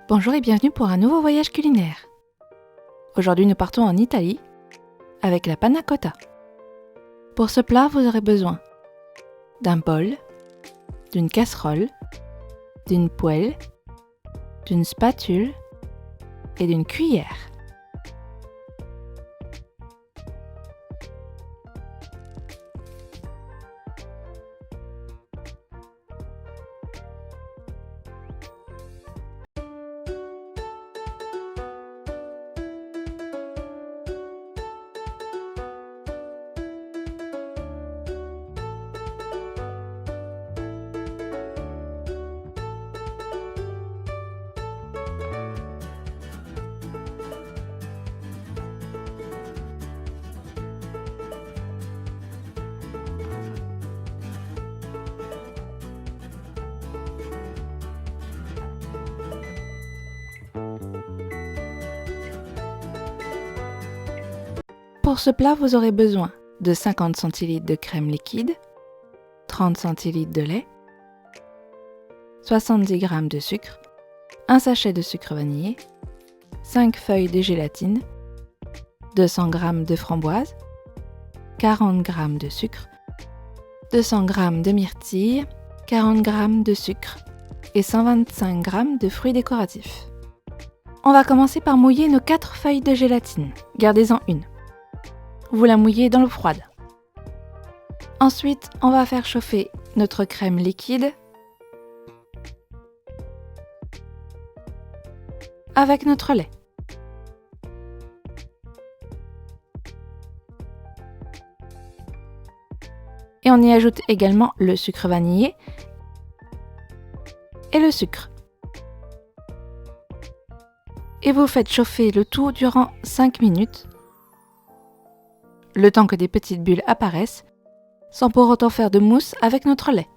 Bonjour et bienvenue pour un nouveau voyage culinaire. Aujourd'hui nous partons en Italie avec la panna cotta. Pour ce plat vous aurez besoin d'un bol, d'une casserole, d'une poêle, d'une spatule et d'une cuillère. Pour ce plat, vous aurez besoin de 50 cl de crème liquide, 30 cl de lait, 70 g de sucre, un sachet de sucre vanillé, 5 feuilles de gélatine, 200 g de framboise, 40 g de sucre, 200 g de myrtille, 40 g de sucre et 125 g de fruits décoratifs. On va commencer par mouiller nos 4 feuilles de gélatine. Gardez-en une. Vous la mouillez dans l'eau froide. Ensuite, on va faire chauffer notre crème liquide avec notre lait. Et on y ajoute également le sucre vanillé et le sucre. Et vous faites chauffer le tout durant 5 minutes. Le temps que des petites bulles apparaissent, sans pour autant faire de mousse avec notre lait.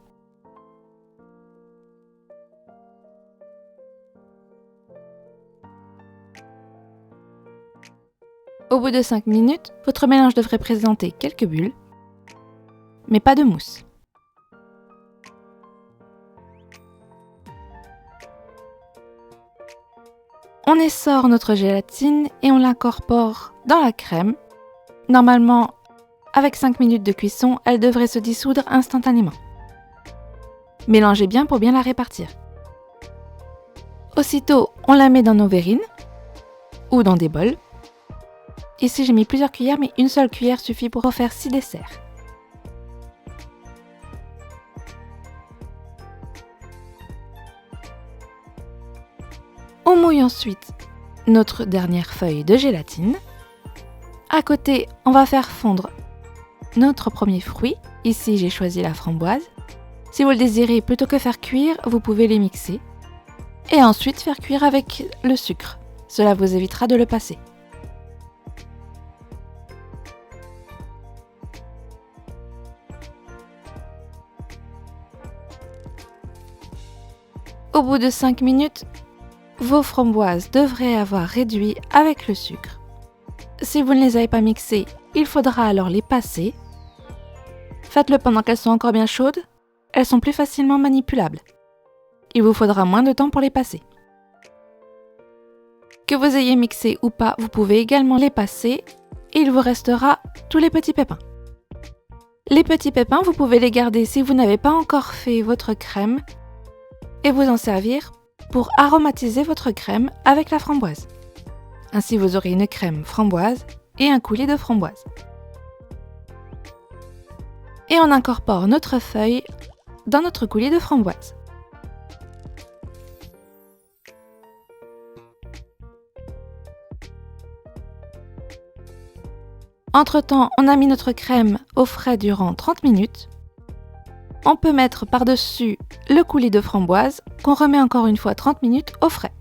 Au bout de 5 minutes, votre mélange devrait présenter quelques bulles, mais pas de mousse. On essore notre gélatine et on l'incorpore dans la crème. Normalement, avec 5 minutes de cuisson, elle devrait se dissoudre instantanément. Mélangez bien pour bien la répartir. Aussitôt, on la met dans nos verrines ou dans des bols. Ici, j'ai mis plusieurs cuillères, mais une seule cuillère suffit pour faire 6 desserts. On mouille ensuite notre dernière feuille de gélatine. À côté, on va faire fondre notre premier fruit. Ici, j'ai choisi la framboise. Si vous le désirez, plutôt que faire cuire, vous pouvez les mixer. Et ensuite faire cuire avec le sucre. Cela vous évitera de le passer. Au bout de 5 minutes, vos framboises devraient avoir réduit avec le sucre. Si vous ne les avez pas mixées, il faudra alors les passer. Faites-le pendant qu'elles sont encore bien chaudes, elles sont plus facilement manipulables. Il vous faudra moins de temps pour les passer. Que vous ayez mixé ou pas, vous pouvez également les passer et il vous restera tous les petits pépins. Les petits pépins, vous pouvez les garder si vous n'avez pas encore fait votre crème et vous en servir pour aromatiser votre crème avec la framboise. Ainsi, vous aurez une crème framboise et un coulis de framboise. Et on incorpore notre feuille dans notre coulis de framboise. Entre-temps, on a mis notre crème au frais durant 30 minutes. On peut mettre par-dessus le coulis de framboise qu'on remet encore une fois 30 minutes au frais.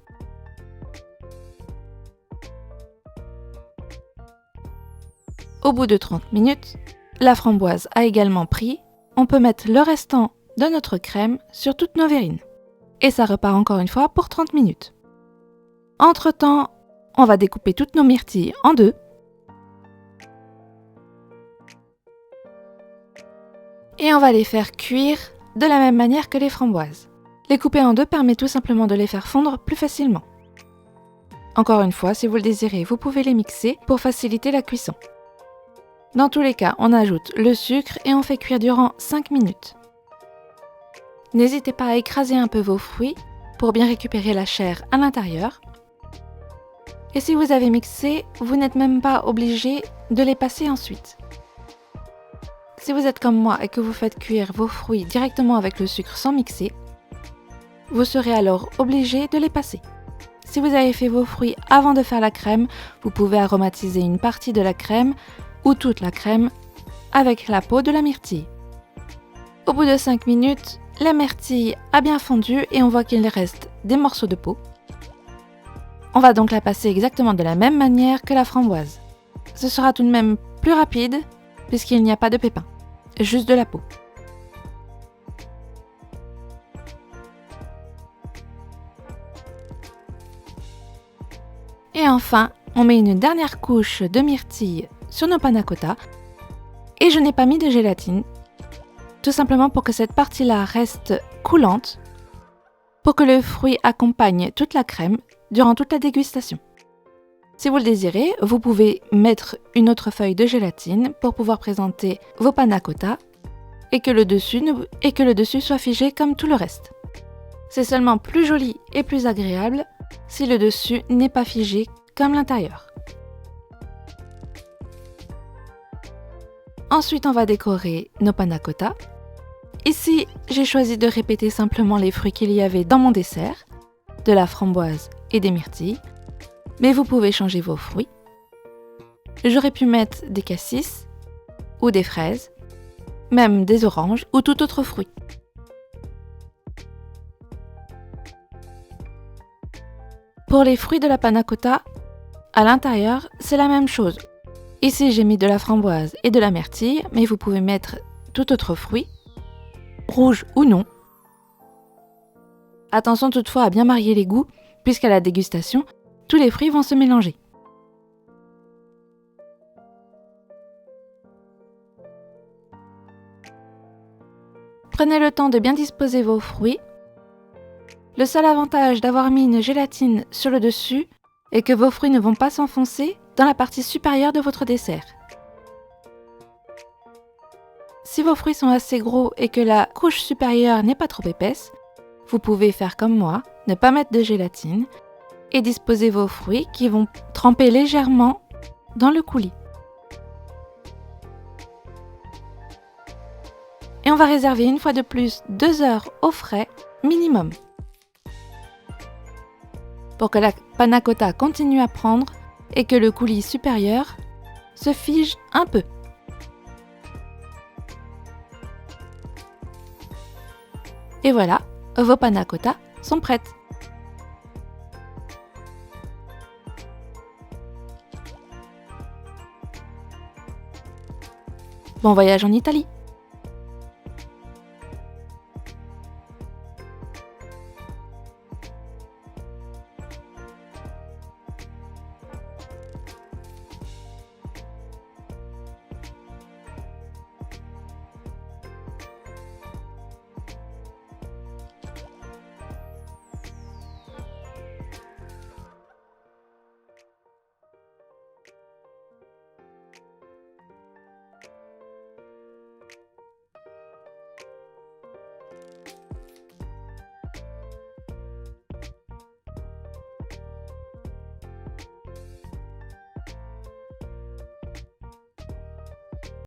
Au bout de 30 minutes, la framboise a également pris. On peut mettre le restant de notre crème sur toutes nos verrines. Et ça repart encore une fois pour 30 minutes. Entre-temps, on va découper toutes nos myrtilles en deux. Et on va les faire cuire de la même manière que les framboises. Les couper en deux permet tout simplement de les faire fondre plus facilement. Encore une fois, si vous le désirez, vous pouvez les mixer pour faciliter la cuisson. Dans tous les cas, on ajoute le sucre et on fait cuire durant 5 minutes. N'hésitez pas à écraser un peu vos fruits pour bien récupérer la chair à l'intérieur. Et si vous avez mixé, vous n'êtes même pas obligé de les passer ensuite. Si vous êtes comme moi et que vous faites cuire vos fruits directement avec le sucre sans mixer, vous serez alors obligé de les passer. Si vous avez fait vos fruits avant de faire la crème, vous pouvez aromatiser une partie de la crème ou toute la crème avec la peau de la myrtille. Au bout de 5 minutes, la myrtille a bien fondu et on voit qu'il reste des morceaux de peau. On va donc la passer exactement de la même manière que la framboise. Ce sera tout de même plus rapide puisqu'il n'y a pas de pépins, juste de la peau. Et enfin, on met une dernière couche de myrtille sur nos panna cotta. Et je n'ai pas mis de gélatine, tout simplement pour que cette partie-là reste coulante, pour que le fruit accompagne toute la crème durant toute la dégustation. Si vous le désirez, vous pouvez mettre une autre feuille de gélatine pour pouvoir présenter vos panna cotta et que le dessus soit figé comme tout le reste. C'est seulement plus joli et plus agréable si le dessus n'est pas figé comme l'intérieur. Ensuite, on va décorer nos panna cotta. Ici, j'ai choisi de répéter simplement les fruits qu'il y avait dans mon dessert, de la framboise et des myrtilles, mais vous pouvez changer vos fruits. J'aurais pu mettre des cassis ou des fraises, même des oranges ou tout autre fruit. Pour les fruits de la panna cotta, à l'intérieur, c'est la même chose. Ici, j'ai mis de la framboise et de la myrtille, mais vous pouvez mettre tout autre fruit, rouge ou non. Attention toutefois à bien marier les goûts, puisqu'à la dégustation, tous les fruits vont se mélanger. Prenez le temps de bien disposer vos fruits. Le seul avantage d'avoir mis une gélatine sur le dessus est que vos fruits ne vont pas s'enfoncer dans la partie supérieure de votre dessert. Si vos fruits sont assez gros et que la couche supérieure n'est pas trop épaisse, vous pouvez faire comme moi, ne pas mettre de gélatine et disposer vos fruits qui vont tremper légèrement dans le coulis. Et on va réserver une fois de plus 2 heures au frais minimum pour que la panna cotta continue à prendre et que le coulis supérieur se fige un peu. Et voilà, vos panna cotta sont prêtes. Bon voyage en Italie!